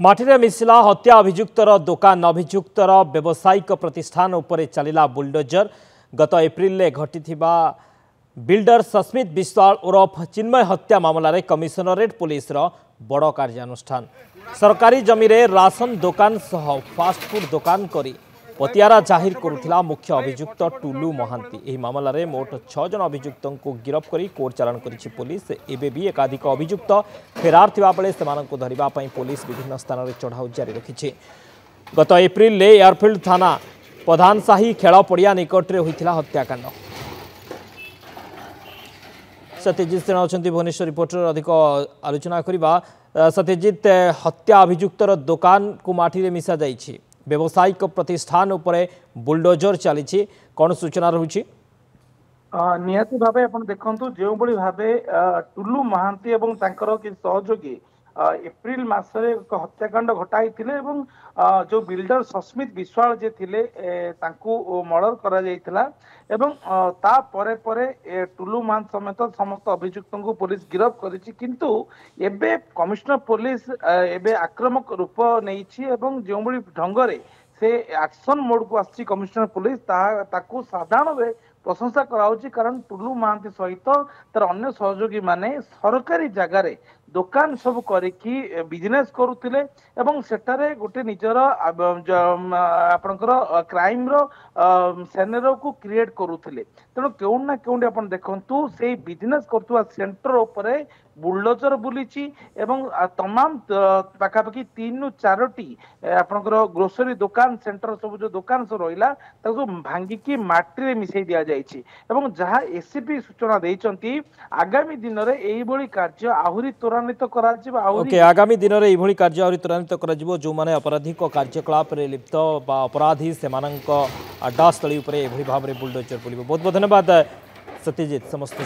माटी मिशिला हत्या अभियुक्तर दुकान अभियुक्तर व्यावसायिक प्रतिष्ठान उपरे चलिला बुलडोजर गत एप्रिल घटी बिल्डर सस्मित विश्वाल उर्फ चिन्मय हत्या मामला रे कमिशनरेट पुलिस बड़ कार्यानुष्ठान सरकारी जमी रे राशन दुकान सह फास्टफुड दुकान करी पतियारा जाहिर करुथिला मुख्य अभियुक्त टुलू महांती। एही मामला रे मोट 6 जन अभियुक्तों को गिरफ्त करी कोर्ट चालान करिछि पुलिस। एबे भी एकाधिक अभियुक्त फेरार थिबा बेले सेमानंको धरिबा पई पुलिस विभिन्न स्थान रे चढ़ाऊ जारी रखिछि। गत एप्रिल ले एयरफील्ड थाना प्रधानसाही खेल पड़िया निकट रे होइथिला हत्याकांड। सत्यजित सेना अच्छा भुवनेश्वर रिपोर्टर अधिक आलोचना करवा। सत्यजित, हत्या अभियुक्तर दुकान को माटी रे मिसा जाइछि, व्यावसायिक प्रतिष्ठान उपरे बुलडोजर चली कौन सूचना रही? निहाती भावे आपण देखंतु जो बड़ी भावे टुलू महांती एवं तांकर कि सहयोगी एप्रिल मासरे एक हत्याकांड घटाई थिले एवं जो बिल्डर सस्मित विश्वाल जे थिले तांकू मर्डर करा जायतिला एवं ता परे परे टुलू महांत समेत समस्त अभियुक्तों को पुलिस गिरफ्त करिछि। किंतु एबे कमिश्नर पुलिस एबे आक्रामक रूप नेइछि एवं जो बड़ी ढंगरे से एक्शन मोड को आछि कमिश्नर पुलिस ताकू साधारण प्रशंसा कराउछि। कारण टुलू महांती सहित तार अन्य सहयोगी माने सरकारी जगह रे दुकान सब करिकी बिजनेस करुथिले एवं सेटारे गोटे निजर आपनकर क्राइम रो सेनेरो को क्रिएट करुथिले। तेणु केउन ना केउन आपण देखंतु से बिजनेस करतुवा सेंटर उपरे बुलडोजर बुलीची एवं तमाम पाखापाखि 3 ରୁ 4टी आपनकर ग्रोसरी दुकान सेंटर सब जो दुकान सब रहिला ताको भांगिकी माटी रे मिसै दिया जायछि एवं जहा एसीपी सूचना देइचंती आगामी दिन रे एई बळी कार्य आहुरी त्वरान्वित करा जिवो। ओके, आगामी दिन रे एई बळी कार्य आहुरी त्वरान्वित करा जिवो। जो माने अपराधिक कार्यकलाप रे लिप्त बा अपराधी सेमानंक अड्डास्थळी उपरे एभଳି भाबरे बुलडोजर बुलिबो। बहुत बहुत धन्यवाद सत्यजित समस्त।